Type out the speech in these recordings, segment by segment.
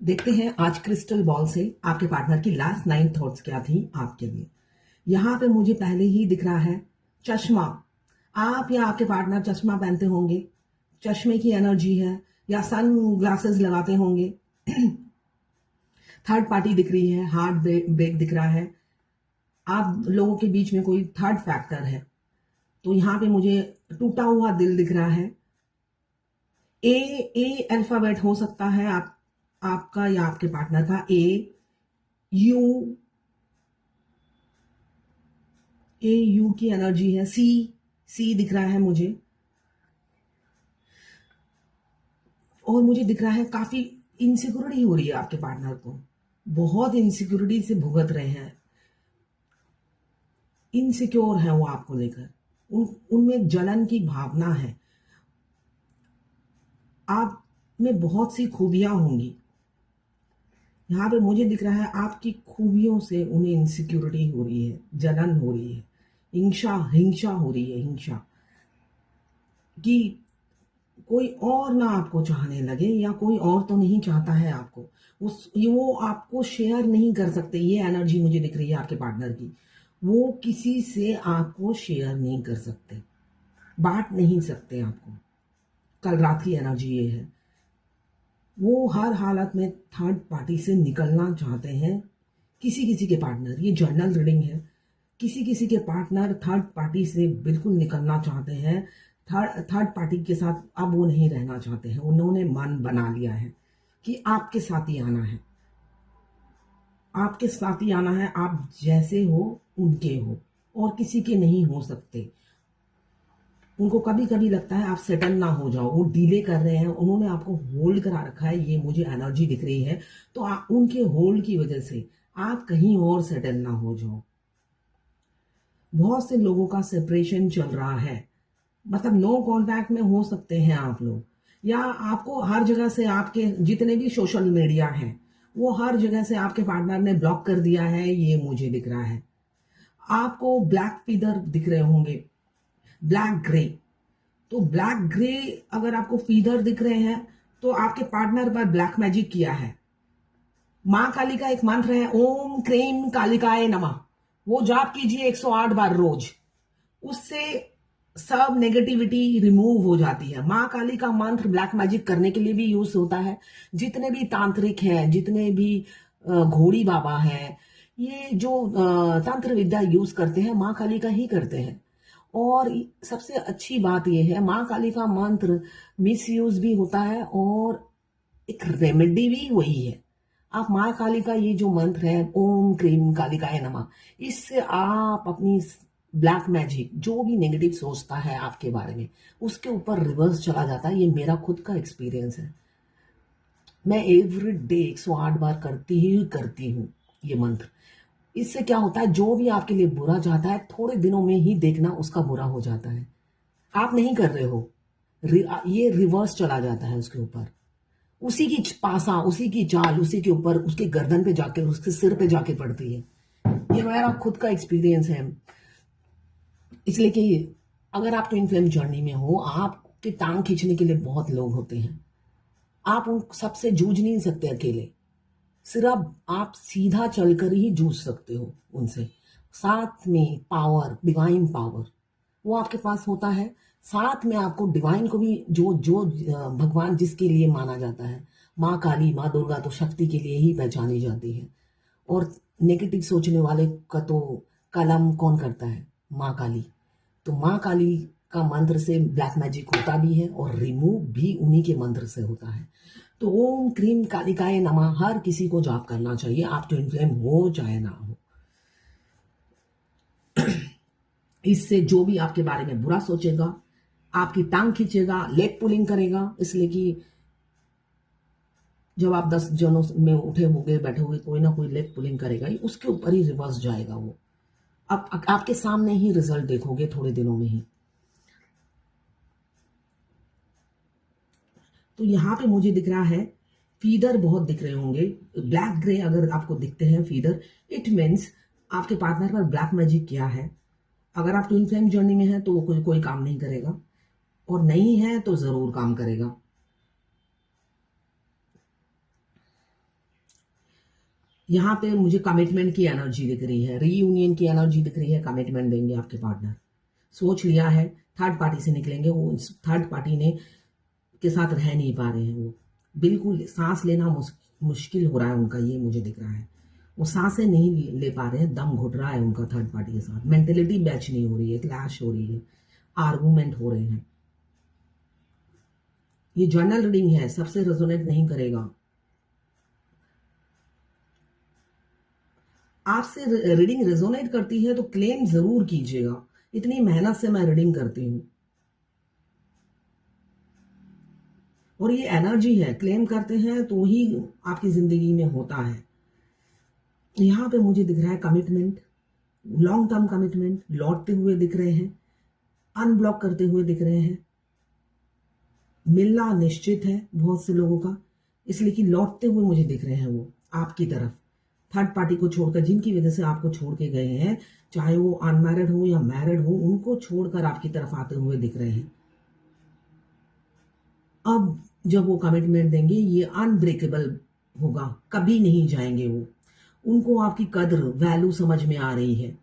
देखते हैं आज क्रिस्टल बॉल से आपके पार्टनर की लास्ट 9 थॉट्स क्या थी आपके लिए। यहाँ पे मुझे पहले ही दिख रहा है चश्मा। आप या आपके पार्टनर चश्मा पहनते होंगे, चश्मे की एनर्जी है, या सन ग्लासेस लगाते होंगे। थर्ड पार्टी दिख रही है, हार्ट ब्रेक दिख रहा है, आप लोगों के बीच में कोई थर्ड फैक्टर है। तो यहाँ पे मुझे टूटा हुआ दिल दिख रहा है। ए अल्फाबेट हो सकता है आपका या आपके पार्टनर का। यू यू की एनर्जी है। सी दिख रहा है मुझे, और मुझे दिख रहा है काफी इनसिक्योरिटी हो रही है आपके पार्टनर को। बहुत इनसिक्योरिटी से भुगत रहे हैं, इनसिक्योर है वो आपको लेकर। उनमें जलन की भावना है। आप में बहुत सी खूबियां होंगी। यहाँ पे मुझे दिख रहा है आपकी खूबियों से उन्हें इनसिक्योरिटी हो रही है, जलन हो रही है, हिंसा हो रही है। हिंसा कि कोई और ना आपको चाहने लगे, या कोई और तो नहीं चाहता है आपको। वो आपको शेयर नहीं कर सकते। ये एनर्जी मुझे दिख रही है आपके पार्टनर की। वो किसी से आपको शेयर नहीं कर सकते, बांट नहीं सकते आपको। कल रात की एनर्जी ये है। वो हर हालत में थर्ड पार्टी से निकलना चाहते हैं। किसी के पार्टनर, ये जर्नल रीडिंग है, किसी के पार्टनर थर्ड पार्टी से बिल्कुल निकलना चाहते हैं। थर्ड पार्टी के साथ अब वो नहीं रहना चाहते हैं। उन्होंने मन बना लिया है कि आपके साथ ही आना है, आपके साथ ही आना है। आप जैसे हो उनके हो, और किसी के नहीं हो सकते। उनको कभी कभी लगता है आप सेटल ना हो जाओ, वो डिले कर रहे हैं। उन्होंने आपको होल्ड करा रखा है, ये मुझे एनर्जी दिख रही है। तो उनके होल्ड की वजह से आप कहीं और सेटल ना हो जाओ। बहुत से लोगों का सेपरेशन चल रहा है, मतलब नो कांटेक्ट में हो सकते हैं आप लोग, या आपको हर जगह से, आपके जितने भी सोशल मीडिया हैं वो हर जगह से आपके पार्टनर ने ब्लॉक कर दिया है। ये मुझे दिख रहा है। आपको ब्लैक फीदर दिख रहे होंगे, ब्लैक ग्रे। तो ब्लैक ग्रे अगर आपको फीदर दिख रहे हैं तो आपके पार्टनर पर ब्लैक मैजिक किया है। मां काली का एक मंत्र है, ओम क्रीम कालिकाय नमः। वो जाप कीजिए 108 बार रोज। उससे सब नेगेटिविटी रिमूव हो जाती है। मां काली का मंत्र ब्लैक मैजिक करने के लिए भी यूज होता है। जितने भी तांत्रिक हैं, जितने भी घोड़ी बाबा हैं, ये जो तंत्र विद्या यूज करते हैं मां काली का ही करते हैं। और सबसे अच्छी बात यह है, मां काली का मंत्र मिस यूज भी होता है और एक रेमेडी भी वही है। आप मां काली का ये जो मंत्र है, ओम क्रीम कालिकाय नमः, इससे आप अपनी ब्लैक मैजिक, जो भी नेगेटिव सोचता है आपके बारे में, उसके ऊपर रिवर्स चला जाता है। ये मेरा खुद का एक्सपीरियंस है। मैं एवरी डे 108 बार करती हूँ ये मंत्र। इससे क्या होता है, जो भी आपके लिए बुरा चाहता है, थोड़े दिनों में ही देखना उसका बुरा हो जाता है। आप नहीं कर रहे हो, ये रिवर्स चला जाता है उसके ऊपर। उसी की पासा, उसी की चाल उसी के ऊपर, उसके गर्दन पे जाके, उसके सिर पे जाके पड़ती है। ये मेरा खुद का एक्सपीरियंस है। इसलिए कि अगर आप ट्विन फ्लेम जर्नी में हो, आपके टांग खींचने के लिए बहुत लोग होते हैं। आप उन सबसे जूझ नहीं सकते अकेले। सिर्फ आप सीधा चलकर ही जूझ सकते हो उनसे। साथ में पावर, डिवाइन पावर, वो आपके पास होता है। साथ में आपको डिवाइन को भी, जो जो भगवान जिसके लिए माना जाता है, माँ काली, माँ दुर्गा तो शक्ति के लिए ही पहचानी जाती है। और नेगेटिव सोचने वाले का तो कलम कौन करता है? माँ काली। तो माँ काली का मंत्र से ब्लैक मैजिक होता भी है और रिमूव भी उन्हीं के मंत्र से होता है। तो ओम क्रीम कालिकाय नमः हर किसी को जाप करना चाहिए, आप ट्विन फ्लेम हो चाहे ना हो। इससे जो भी आपके बारे में बुरा सोचेगा, आपकी टांग खींचेगा, लेग पुलिंग करेगा, इसलिए कि जब आप 10 जनों में उठे होगे, बैठे होगे, कोई ना कोई लेग पुलिंग करेगा ही, उसके ऊपर ही रिवर्स जाएगा वो। अब आपके सामने ही रिजल्ट देखोगे थोड़े दिनों में ही। तो यहाँ पे मुझे दिख रहा है फीदर बहुत दिख रहे होंगे। ब्लैक ग्रे अगर आपको दिखते हैं फीदर, इट मीन्स आपके पार्टनर पर ब्लैक मैजिक किया है। अगर आप ट्विन फ्लेम जर्नी में हैं तो वो कोई काम नहीं करेगा, और नहीं है तो जरूर काम करेगा। यहाँ पे मुझे कमिटमेंट की एनर्जी दिख रही है, रीयूनियन की एनर्जी दिख रही है, कमिटमेंट देंगे आपके पार्टनर। सोच लिया है, थर्ड पार्टी से निकलेंगे, वो थर्ड पार्टी ने के साथ रह नहीं पा रहे हैं, वो बिल्कुल सांस लेना मुश्किल हो रहा है उनका, ये मुझे दिख रहा है। वो सांसें नहीं ले पा रहे हैं, दम घुट रहा है उनका थर्ड पार्टी के साथ, मेंटेलिटी मैच नहीं हो रही है, क्लैश हो रही है, आर्गूमेंट हो रहे हैं। ये जर्नल रीडिंग है, सबसे रेजोनेट नहीं करेगा। आपसे रीडिंग रेजोनेट करती है तो क्लेम जरूर कीजिएगा, इतनी मेहनत से मैं रीडिंग करती हूं और ये एनर्जी है, क्लेम करते हैं तो ही आपकी जिंदगी में होता है। यहाँ पे मुझे दिख रहा है कमिटमेंट, लॉन्ग टर्म कमिटमेंट लौटते हुए दिख रहे हैं, अनब्लॉक करते हुए दिख रहे हैं। मिलना निश्चित है बहुत से लोगों का, इसलिए कि लौटते हुए मुझे दिख रहे हैं वो आपकी तरफ, थर्ड पार्टी को छोड़कर, जिनकी वजह से आपको छोड़ के गए हैं, चाहे वो अनमैरिड हो या मैरिड हो, उनको छोड़कर आपकी तरफ आते हुए दिख रहे हैं। अब जब वो कमिटमेंट देंगे ये अनब्रेकेबल होगा, कभी नहीं जाएंगे वो, उनको आपकी कद्र वैल्यू समझ में आ रही है।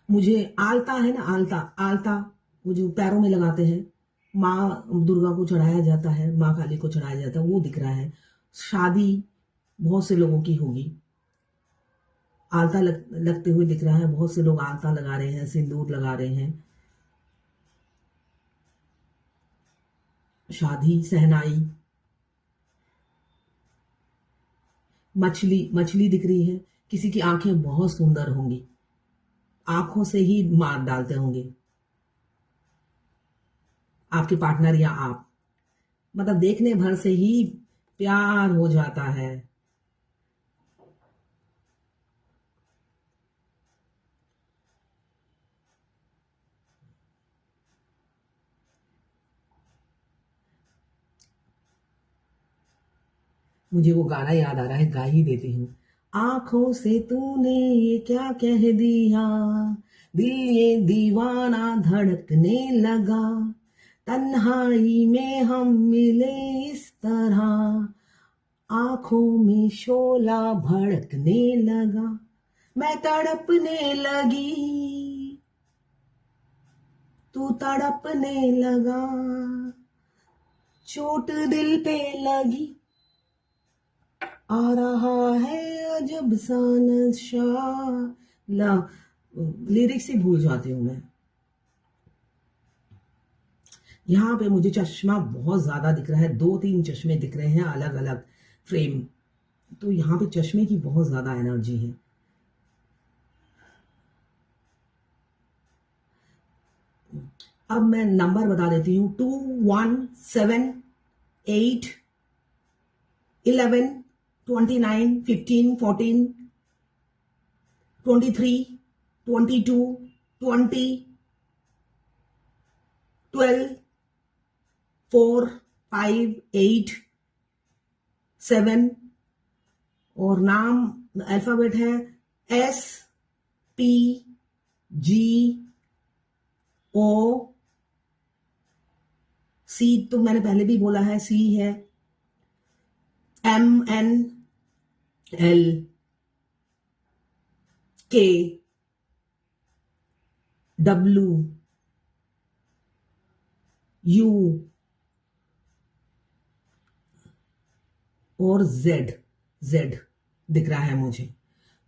मुझे आलता है ना, आलता आलता वो जो पैरों में लगाते हैं, माँ दुर्गा को चढ़ाया जाता है, माँ काली को चढ़ाया जाता है, वो दिख रहा है। शादी बहुत से लोगों की होगी, आलता लगते हुए दिख रहा है, बहुत से लोग आलता लगा रहे हैं, सिंदूर लगा रहे हैं। शादी, सहनाई, मछली मछली दिख रही है, किसी की आंखें बहुत सुंदर होंगी, आंखों से ही मार डालते होंगे आपके पार्टनर या आप, मतलब देखने भर से ही प्यार हो जाता है। मुझे वो गाना याद आ रहा है, गा ही देती हूँ। आंखों से तूने ये क्या कह दिया, दिल ये दीवाना धड़कने लगा, तन्हाई में हम मिले इस तरह, आंखों में शोला भड़कने लगा, मैं तड़पने लगी, तू तड़पने लगा, चोट दिल पे लगी, आ रहा है अजब सा नशा। लिरिक्स ही भूल जाती हूँ मैं। यहाँ पे मुझे चश्मा बहुत ज्यादा दिख रहा है, 2-3 चश्मे दिख रहे हैं अलग अलग फ्रेम, तो यहाँ पे चश्मे की बहुत ज्यादा एनर्जी है। अब मैं नंबर बता देती हूँ, 2, 1, 7, 8, 11, 29, 15, 14, 23, 22, 20, 12, 4, 5, 8, 7 और नाम अल्फाबेट है S, P, G, O, C तो मैंने पहले भी बोला है, C है, M, N, L, K, W, U और Z दिख रहा है मुझे।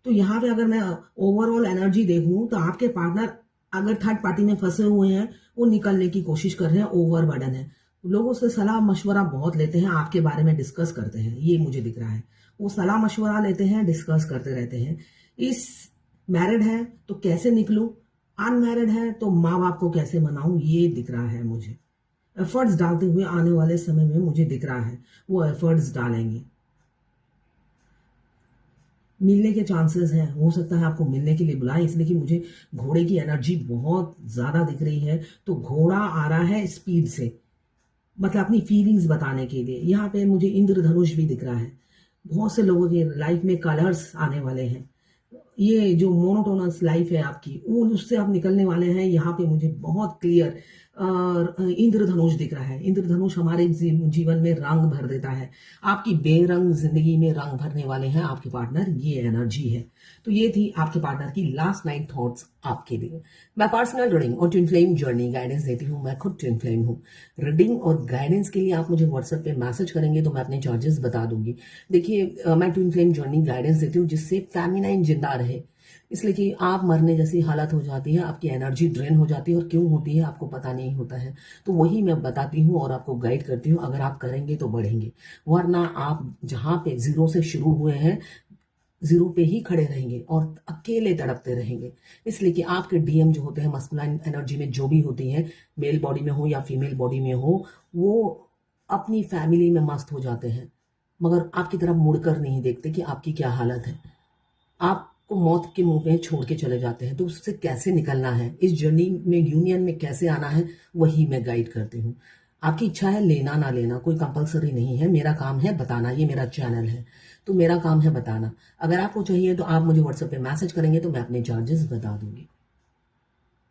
तो यहाँ पे अगर मैं ओवरऑल एनर्जी देखूं तो आपके पार्टनर अगर थर्ड पार्टी में फंसे हुए हैं, वो निकलने की कोशिश कर रहे हैं, ओवरबर्डन है, लोगों से सलाह मशवरा बहुत लेते हैं, आपके बारे में डिस्कस करते हैं, ये मुझे दिख रहा है। वो सलाह मशवरा लेते हैं, डिस्कस करते रहते हैं। इस मैरिड है तो कैसे निकलूं, अनमैरिड है तो माँ बाप को कैसे मनाऊं, ये दिख रहा है मुझे। एफर्ट्स डालते हुए आने वाले समय में मुझे दिख रहा है वो एफर्ट्स डालेंगे। मिलने के चांसेस हैं, हो सकता है आपको मिलने के लिए बुलाएं, इसलिए कि मुझे घोड़े की एनर्जी बहुत ज्यादा दिख रही है, तो घोड़ा आ रहा है स्पीड से, मतलब अपनी फीलिंग्स बताने के लिए। यहाँ पे मुझे इंद्रधनुष भी दिख रहा है, बहुत से लोगों के लाइफ में कलर्स आने वाले हैं, ये जो मोनोटोनस लाइफ है आपकी, वो उससे आप निकलने वाले हैं। यहाँ पे मुझे बहुत क्लियर इंद्रधनुष दिख रहा है। इंद्रधनुष हमारे जीवन में रंग भर देता है। आपकी बेरंग जिंदगी में रंग भरने वाले हैं आपके पार्टनर, ये एनर्जी है। तो ये थी आपके पार्टनर की लास्ट नाइट थॉट्स आपके लिए। मैं पर्सनल रीडिंग और ट्विन फ्लेम जर्नी गाइडेंस देती हूँ। मैं खुद ट्विन फ्लेम हूँ। रीडिंग और गाइडेंस के लिए आप मुझे व्हाट्सएप पे मैसेज करेंगे तो मैं अपने चार्जेस बता दूंगी। देखिए, मैं ट्विन फ्लेम जर्नी गाइडेंस देती हूँ जिससे फेमिनाइन जिंदा रहे, इसलिए कि आप मरने जैसी हालत हो जाती है, आपकी एनर्जी ड्रेन हो जाती है और क्यों होती है आपको पता नहीं होता है। तो वही मैं बताती हूँ और आपको गाइड करती हूँ। अगर आप करेंगे तो बढ़ेंगे, वरना आप जहाँ पे जीरो से शुरू हुए हैं जीरो पे ही खड़े रहेंगे और अकेले तड़पते रहेंगे। इसलिए कि आपके डीएम जो होते हैं मस्कुलाइन एनर्जी में जो भी होती हैं, मेल बॉडी में हो या फीमेल बॉडी में हो, वो अपनी फैमिली में मस्त हो जाते हैं मगर आपकी तरफ मुड़कर नहीं देखते कि आपकी क्या हालत है। आपको मौत के मुंह में छोड़ के चले जाते हैं। तो उससे कैसे निकलना है, इस जर्नी में यूनियन में कैसे आना है, वही मैं गाइड करती हूँ। आपकी इच्छा है लेना ना लेना, कोई कंपलसरी नहीं है। मेरा काम है बताना, ये मेरा चैनल है तो मेरा काम है बताना। अगर आपको चाहिए तो आप मुझे व्हाट्सएप पे मैसेज करेंगे तो मैं अपने चार्जेस बता दूंगी।